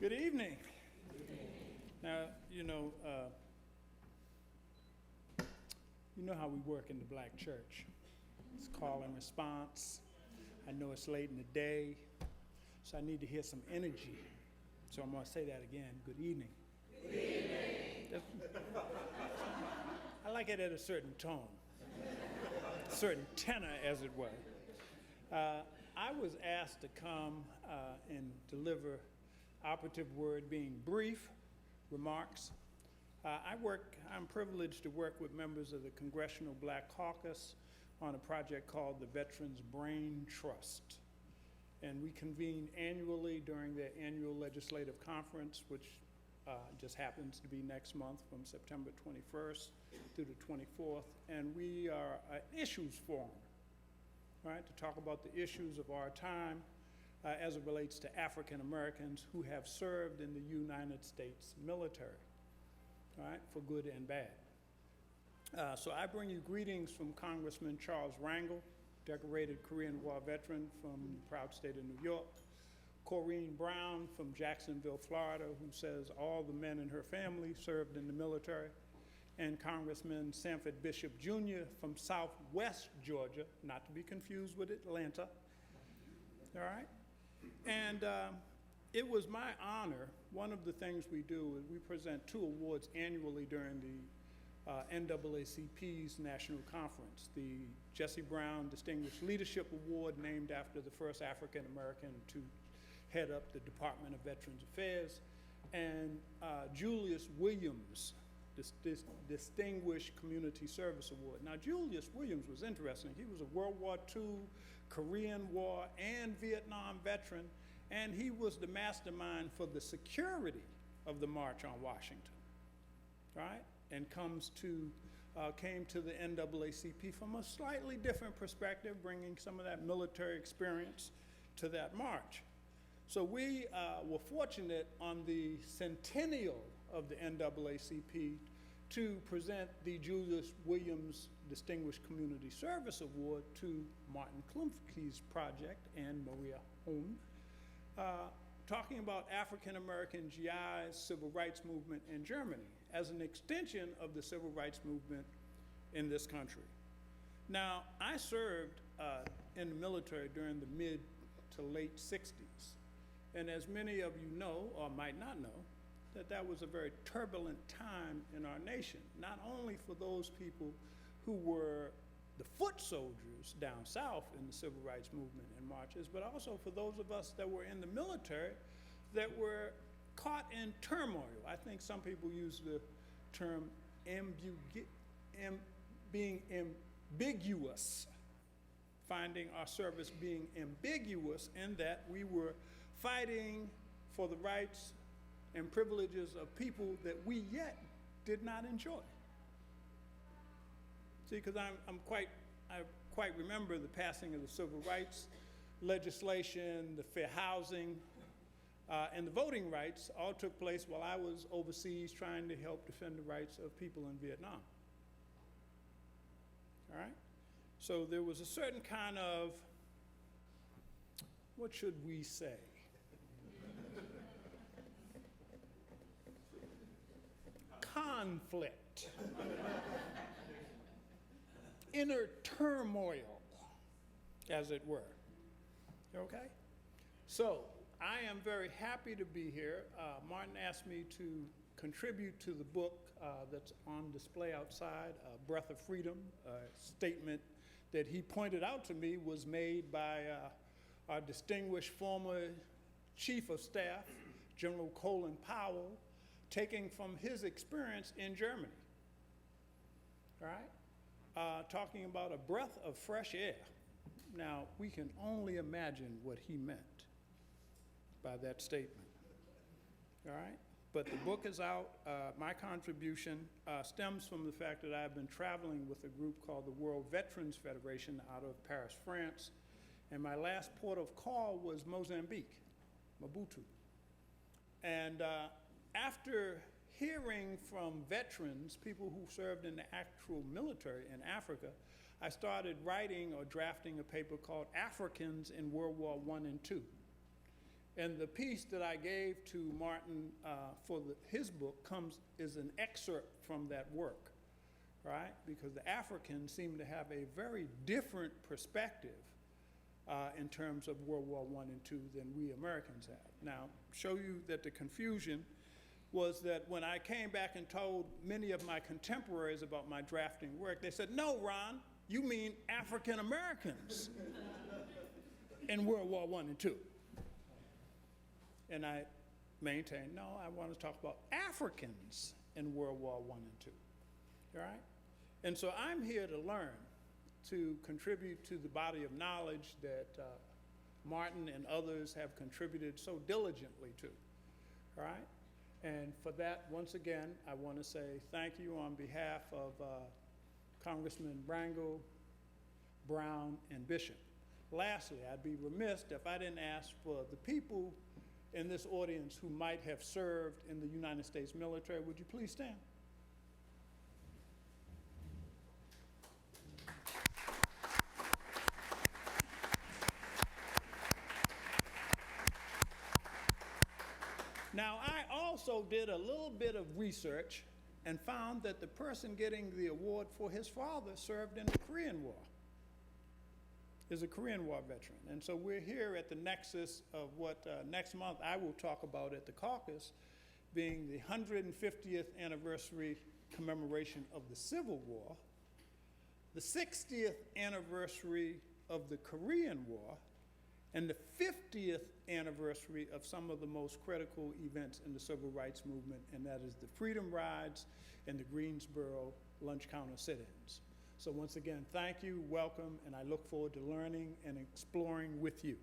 Good evening. Now, you know how we work in the black church. It's call and response. I know it's late in the day, so I need to hear some energy. So I'm going to say that again. Good evening. Good evening. I like it at a certain tone, a certain tenor, as it were. I was asked to come and deliver operative word being brief remarks. I'm privileged to work with members of the Congressional Black Caucus on a project called the Veterans Braintrust. And we convene annually during their annual legislative conference, which just happens to be next month from September 21st through the 24th. And we are an issues forum, right, to talk about the issues of our time as it relates to African Americans who have served in the United States military, right, for good and bad. So I bring you greetings from Congressman Charles Rangel, decorated Korean War veteran from the proud state of New York, Corrine Brown from Jacksonville, Florida, who says all the men in her family served in the military, and Congressman Sanford Bishop Jr. from Southwest Georgia, not to be confused with Atlanta, all right? And it was my honor. One of the things we do is we present 2 awards annually during the NAACP's National Conference. The Jesse Brown Distinguished Leadership Award, named after the first African American to head up the Department of Veterans Affairs, and Julius Williams Distinguished Community Service Award. Now, Julius Williams was interesting. He was a World War II, Korean War, and Vietnam veteran, and he was the mastermind for the security of the March on Washington, right? And came to the NAACP from a slightly different perspective, bringing some of that military experience to that march. So we were fortunate on the centennial of the NAACP to present the Julius Williams Distinguished Community Service Award to Martin Klumpke's project and Maria Hone, talking about African American GIs, civil rights movement in Germany as an extension of the civil rights movement in this country. Now, I served in the military during the mid to late 60s. And as many of you know, or might not know, that was a very turbulent time in our nation, not only for those people who were the foot soldiers down south in the civil rights movement and marches, but also for those of us that were in the military that were caught in turmoil. I think some people use the term being ambiguous, finding our service being ambiguous in that we were fighting for the rights and privileges of people that we yet did not enjoy. See, because I quite remember the passing of the civil rights legislation, the fair housing, and the voting rights all took place while I was overseas trying to help defend the rights of people in Vietnam. All right? So there was a certain kind of, what should we say? Conflict, inner turmoil, as it were. Okay? So I am very happy to be here. Martin asked me to contribute to the book that's on display outside, Breath of Freedom, a statement that he pointed out to me was made by our distinguished former Chief of Staff, General Colin Powell, taking from his experience in Germany, all right? Talking about a breath of fresh air. Now, we can only imagine what he meant by that statement, all right? But the book is out. My contribution stems from the fact that I've been traveling with a group called the World Veterans Federation out of Paris, France, and my last port of call was Mozambique, Maputo. And after hearing from veterans, people who served in the actual military in Africa, I started writing or drafting a paper called Africans in World War I and II. And the piece that I gave to Martin for his book is an excerpt from that work, right? Because the Africans seem to have a very different perspective in terms of World War I and II than we Americans have. Now, show you that the confusion was that when I came back and told many of my contemporaries about my drafting work, they said, "No, Ron, you mean African Americans in World War I and II." And I maintained, no, I want to talk about Africans in World War I and II, all right? And so I'm here to learn, to contribute to the body of knowledge that Martin and others have contributed so diligently to, all right? And for that, once again, I want to say thank you on behalf of Congressman Brangle, Brown, and Bishop. Lastly, I'd be remiss if I didn't ask for the people in this audience who might have served in the United States military. Would you please stand? Now, I also did a little bit of research and found that the person getting the award for his father served in the Korean War, is a Korean War veteran. And so we're here at the nexus of what next month I will talk about at the Caucus, being the 150th anniversary commemoration of the Civil War, the 60th anniversary of the Korean War, and the 50th anniversary of some of the most critical events in the civil rights movement, and that is the Freedom Rides and the Greensboro lunch counter sit-ins. So once again, thank you, welcome, and I look forward to learning and exploring with you.